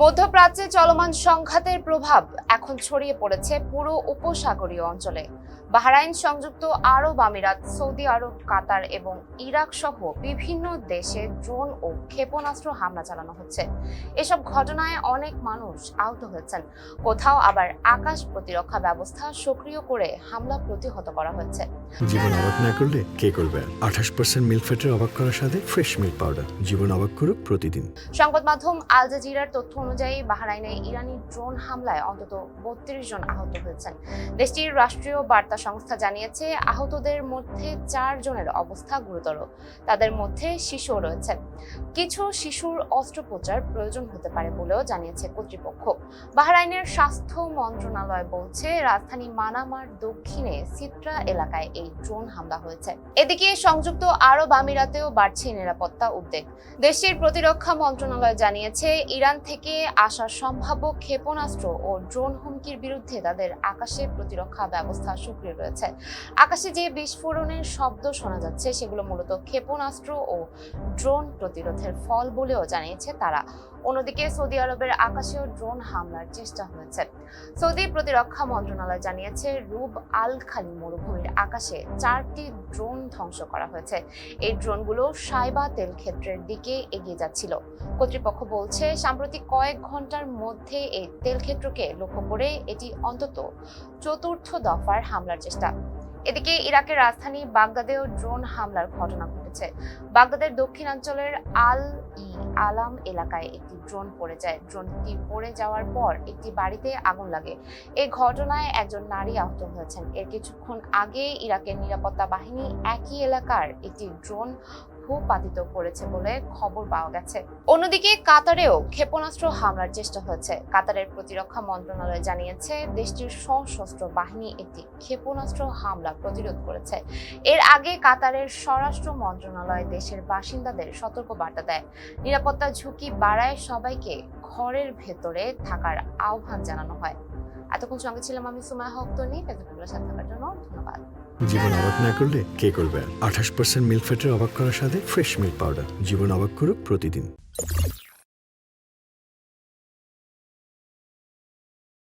মধ্যপ্রাচ্যে চলমান সংঘাতের প্রভাব এখন ছড়িয়ে পড়েছে পুরো উপসাগরীয় অঞ্চলে। বাহরাইন, সংযুক্ত আরব আমিরাত, সৌদি আরব, কাতার এবং ইরাক সহ বিভিন্ন দেশে ড্রোন ও ক্ষেপণাস্ত্র হামলা চালানো হচ্ছে। এসব ঘটনায় অনেক মানুষ আহত হয়েছেন। কোথাও আবার আকাশ প্রতিরক্ষা ব্যবস্থা সক্রিয় করে হামলা প্রতিহত করা হয়েছে। জীবন অবাক না করলে কে করবে? 28% মিল্ক ফ্যাটের অবাক করার সাথে ফ্রেশ মিল্ক পাউডার। জীবন অবাক করুক প্রতিদিন। সংবাদ মাধ্যম আল জাজিরার তথ্য অনুযায়ী বাহরাইনে ইরানি ড্রোন হামলায় অন্তত 32 জন আহত হয়েছেন। দেশটির রাষ্ট্রীয় বার্তা সংস্থা জানিয়েছে, আহতদের মধ্যে 4 জনের অবস্থা গুরুতর। তাদের মধ্যে শিশুও রয়েছে। কিছু শিশুর অস্ত্রোপচার প্রয়োজন হতে পারে বলেও জানিয়েছে কর্তৃপক্ষ। বাহরাইনের স্বাস্থ্য মন্ত্রণালয় বলছে, রাজধানী মানামার দক্ষিণে সিত্রা এলাকায় এই ড্রোন হামলা হয়েছে। এদিকে সংযুক্ত আরব আমিরাতেও বাড়ছে নিরাপত্তা উদ্বেগ। দেশটির প্রতিরক্ষা মন্ত্রণালয় জানিয়েছে, ইরান থেকে আসা সম্ভাব্য ক্ষেপণাস্ত্র ও ড্রোন হুমকির বিরুদ্ধে তাদের আকাশে প্রতিরক্ষা ব্যবস্থা সক্রিয় রয়েছে। আকাশে যে বিস্ফোরণের শব্দ শোনা যাচ্ছে সেগুলো মূলত ক্ষেপণাস্ত্র ও ড্রোন প্রতিরোধের ফল বলেও জানিয়েছে তারা। অন্যদিকে সৌদি আরবের আকাশেও ড্রোন হামলার চেষ্টা হয়েছে। সৌদি প্রতিরক্ষা মন্ত্রণালয় জানিয়েছে, রুব আল খালি মরুভূমির আকাশে 4টি ড্রোন ধ্বংস করা হয়েছে। এই ড্রোনগুলো সাইবা তেল ক্ষেত্রের দিকে এগিয়ে যাচ্ছিল। কর্তৃপক্ষ বলছে, সাম্প্রতিক কয়েক ঘন্টার মধ্যে এই তেল ক্ষেত্রকে লক্ষ্য করে এটি অন্তত 4র্থ দফার হামলার চেষ্টা। এদিকে ইরাকের রাজধানী বাগদাদেও ড্রোন হামলার ঘটনা ঘটেছে। বাগদাদের দক্ষিণাঞ্চলের আল ই আলাম এলাকায় একটি ড্রোন পড়ে যায়। ড্রোনটি পড়ে যাওয়ার পর একটি বাড়িতে আগুন লাগে। এই ঘটনায় একজন নারী আহত হয়েছেন। এর কিছুক্ষণ আগে ইরাকের নিরাপত্তা বাহিনী একই এলাকার একটি ড্রোন ভূপাতিত করেছে বলে খবর পাওয়া গেছে। অন্যদিকে কাতারেও ক্ষেপণাস্ত্র হামলার চেষ্টা হয়েছে। কাতারের প্রতিরক্ষা মন্ত্রণালয় জানিয়েছে, দেশটির সশস্ত্র বাহিনী একটি ক্ষেপণাস্ত্র হামলা প্রতিরোধ করেছে। এর আগে কাতারের স্বরাষ্ট্র মন্ত্রণালয় দেশের বাসিন্দাদের সতর্ক বার্তা দেয়, নিরাপত্তা ঝুঁকি বাড়ায় সবাইকে ঘরের ভেতরে থাকার আহ্বান জানানো হয়। এতক্ষণ সঙ্গে ছিলাম আমি সুমাইয়া হক তনি। ফেসবুকের সাথে থাকার জন্য ধন্যবাদ। জীবন অবাক না করলে কে করবে? 28% মিল্ক ফ্যাটের অবাক করার সাথে ফ্রেশ মিল্ক পাউডার। জীবন অবাক করুক প্রতিদিন।